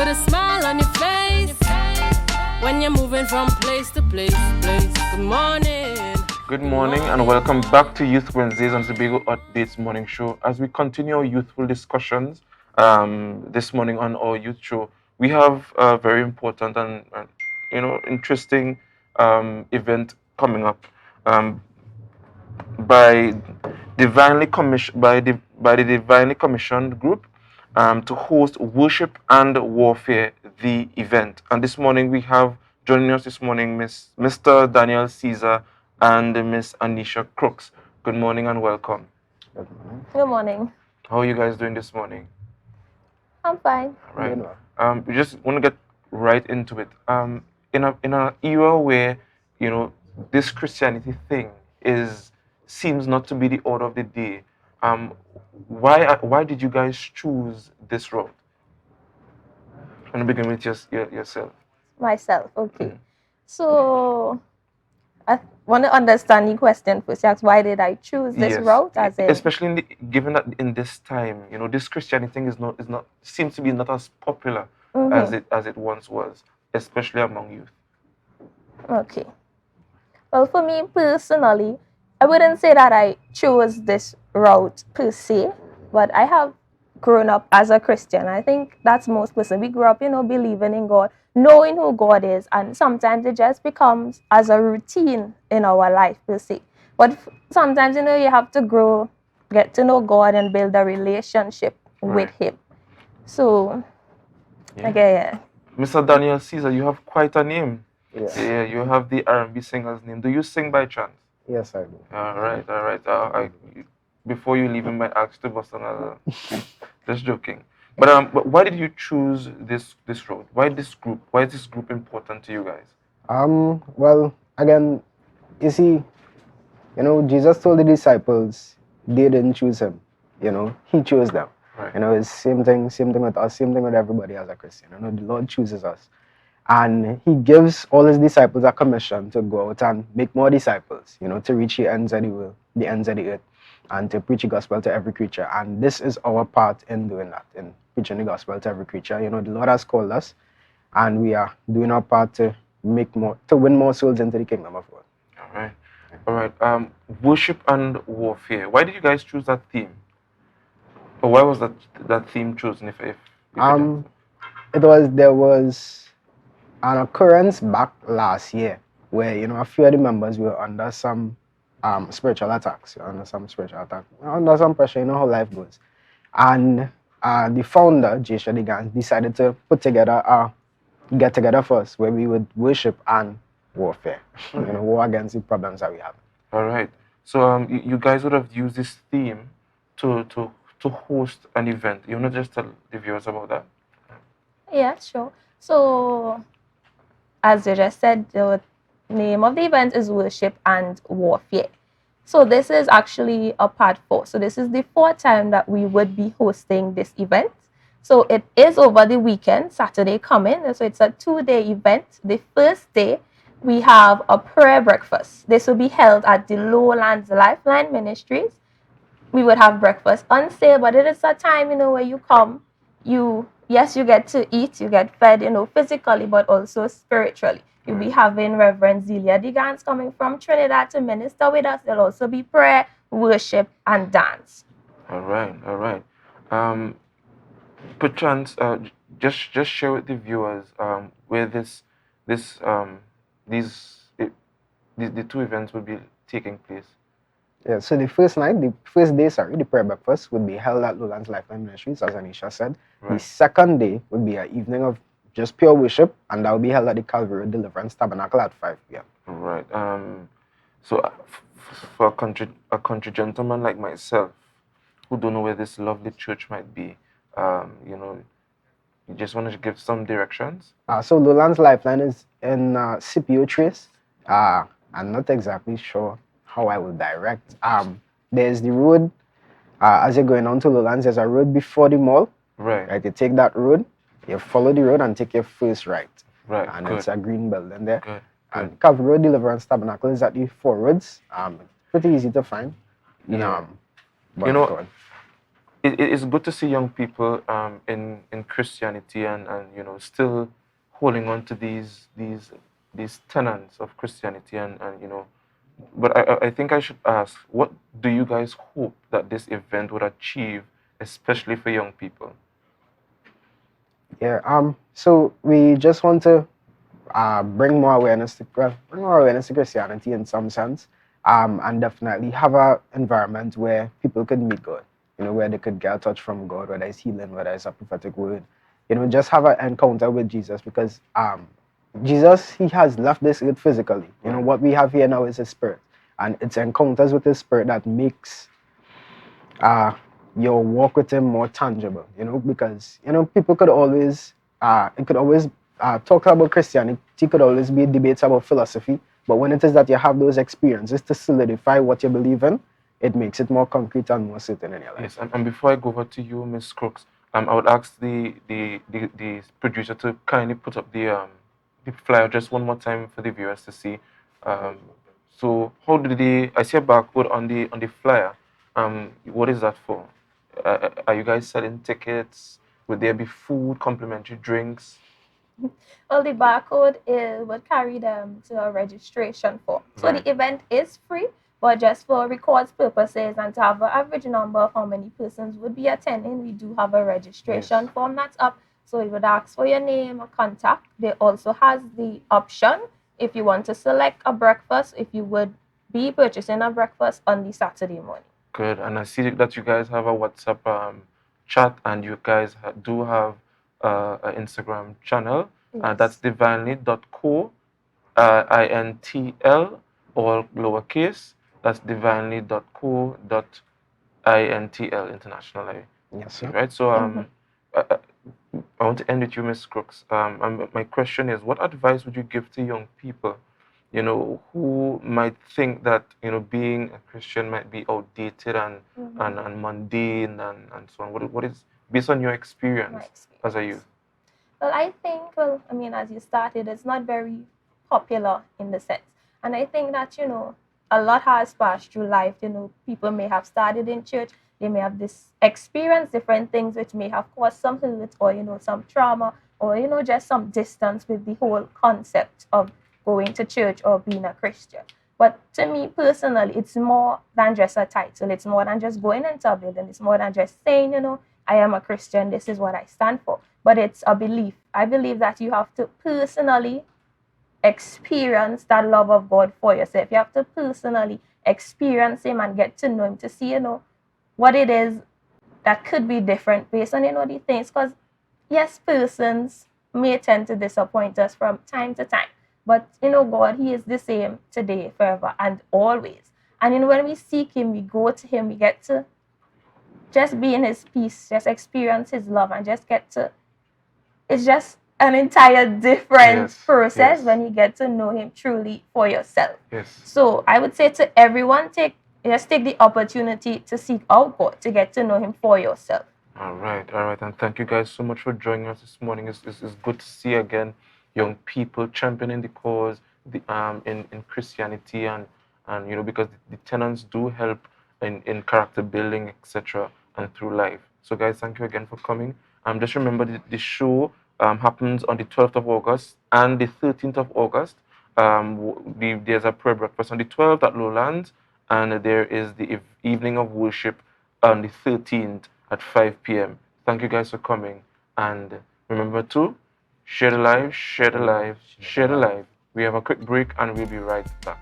Put a smile on your face when you're moving from place to place. Good morning. Good morning and welcome back to Youth Wednesdays on Tobago Updates Morning Show. As we continue our youthful discussions this morning on our youth show, we have a very important and interesting event coming up by the divinely commissioned group to host Worship and Warfare, the event. And this morning we have joining us this morning Mr. Daniel Ceasar and Miss Anesha Crooks. Good morning and welcome. Good morning. Good morning. How are you guys doing this morning? I'm fine. All right. We just want to get right into it. In an era where this Christianity thing seems not to be the order of the day. Why did you guys choose this route? I'm gonna begin with yourself. Myself, okay. So, I want to understand the question first. Why did I choose this route? Especially given that in this time, this Christianity thing seems to be not as popular as it once was, especially among youth. Okay. Well, for me personally, I wouldn't say that I chose this route per se, but I have grown up as a Christian. I think that's most person. We grew up, believing in God, knowing who God is, and sometimes it just becomes as a routine in our life per se. But sometimes, you have to get to know God and build a relationship with Him. So, Mr. Daniel Ceasar, you have quite a name. Yeah, you have the R&B singer's name. Do you sing by chance? Yes, I do. All right. Before you leave, I might ask to bust another. Just joking. But why did you choose this road? Why this group? Why is this group important to you guys? Well, again, you see, Jesus told the disciples they didn't choose him. He chose them. Right. It's same thing with us, same thing with everybody as a Christian. The Lord chooses us. And he gives all his disciples a commission to go out and make more disciples, to reach the ends of the world, the ends of the earth, and to preach the gospel to every creature. And this is our part in doing that, in preaching the gospel to every creature. The Lord has called us, and we are doing our part to win more souls into the kingdom of God. All right. Worship and warfare. Why did you guys choose that theme? Or why was that theme chosen? There was an occurrence back last year where a few of the members were under some spiritual attacks, under some pressure. How life goes, and the founder, J.Sh. decided to put together a get together first where we would worship and warfare, war against the problems that we have. All right. So you guys would have used this theme to host an event. You want to just tell the viewers about that? Yeah, sure. So, as you just said, the name of the event is Worship and Warfare. So this is actually a part 4. So this is the 4th time that we would be hosting this event. So it is over the weekend, Saturday coming. So it's a 2-day event. The first day, we have a prayer breakfast. This will be held at the Lowlands Lifeline Ministries. We would have breakfast on sale, but it is a time, where you come, you get to eat, you get fed, physically, but also spiritually. You'll be having Reverend Zelia Digans coming from Trinidad to minister with us. There'll also be prayer, worship, and dance. All right. Perchance, just share with the viewers where the 2 events will be taking place. Yeah, so the first day, the prayer breakfast would be held at Lowlands Lifeline Ministries, as Anesha said. Right. The second day would be an evening of just pure worship, and that will be held at the Calvary Deliverance Tabernacle at 5 p.m. Right. So for a country gentleman like myself, who don't know where this lovely church might be, you just want to give some directions? So Lowlands Lifeline is in Scipio Trace. I'm not exactly sure how I will direct. There's the road, as you're going on to Lowlands, there's a road before the mall. Right. You take that road, you follow the road and take your first right. Right. And it's a green building there. Good. And Calvary Road Deliverance Tabernacle is at the 4 roads. Pretty easy to find. Yeah. it's good to see young people in Christianity and still holding on to these tenets of Christianity and. But I think I should ask, what do you guys hope that this event would achieve, especially for young people? Yeah. So we just want to bring more awareness to Christianity in some sense, and definitely have a environment where people could meet God. Where they could get a touch from God, whether it's healing, whether it's a prophetic word. Just have an encounter with Jesus, because Jesus, he has left this earth physically. What we have here now is his spirit, and it's encounters with his spirit that makes your walk with him more tangible. Because people could always it could always talk about Christianity, could always be debates about philosophy, but when it is that you have those experiences to solidify what you believe in, it makes it more concrete and more certain in your life. Yes, and before I go over to you, Miss Crooks, I would ask the producer to kindly put up the flyer just one more time for the viewers to see. Um, so how did I see a barcode on the flyer. What is that for? Are you guys selling tickets? Would there be food, complimentary drinks? Well, the barcode would carry them to a registration form. So Right. the event is free, but just for records purposes and to have an average number of how many persons would be attending, we do have a registration Yes. form that's up. So it would ask for your name or contact. There also has the option if you want to select a breakfast, if you would be purchasing a breakfast on the Saturday morning. Good. And I see that you guys have a WhatsApp chat, and you guys do have an Instagram channel. Yes. That's divinely.co, INTL, all lowercase. That's divinely.co.intl internationally. Yes, sir. Right. So I want to end with you, Miss Crooks. My question is, what advice would you give to young people, who might think that, being a Christian might be outdated and mundane and so on? What is, based on your experience as a youth? Well, I think, I mean, as you started, it's not very popular in the sense. And I think that, a lot has passed through life. People may have started in church, they may have experienced different things which may have caused some hurt or, some trauma or, just some distance with the whole concept of going to church or being a Christian. But to me personally, it's more than just a title. It's more than just going into a building. It's more than just saying, I am a Christian, this is what I stand for. But it's a belief. I believe that you have to personally experience that love of God for yourself. You have to personally experience him and get to know him to see, what it is that could be different based on, the things. Because, yes, persons may tend to disappoint us from time to time. But, God, he is the same today, forever, and always. And, when we seek him, we go to him, we get to just be in his peace, just experience his love, and just get to, it's just an entire different process when you get to know him truly for yourself. Yes. So I would say to everyone, just take the opportunity to seek out God, to get to know him for yourself. All right. And thank you guys so much for joining us this morning. It's good to see again young people championing the cause in Christianity and because the tenets do help in character building, etc., and through life. So guys, thank you again for coming. Just remember the show happens on the 12th of August and the 13th of August. There's a prayer breakfast on the 12th at Lowlands, and there is the evening of worship on the 13th at 5 p.m. Thank you guys for coming, and remember to share the life, share the life, share the life. We have a quick break and we'll be right back.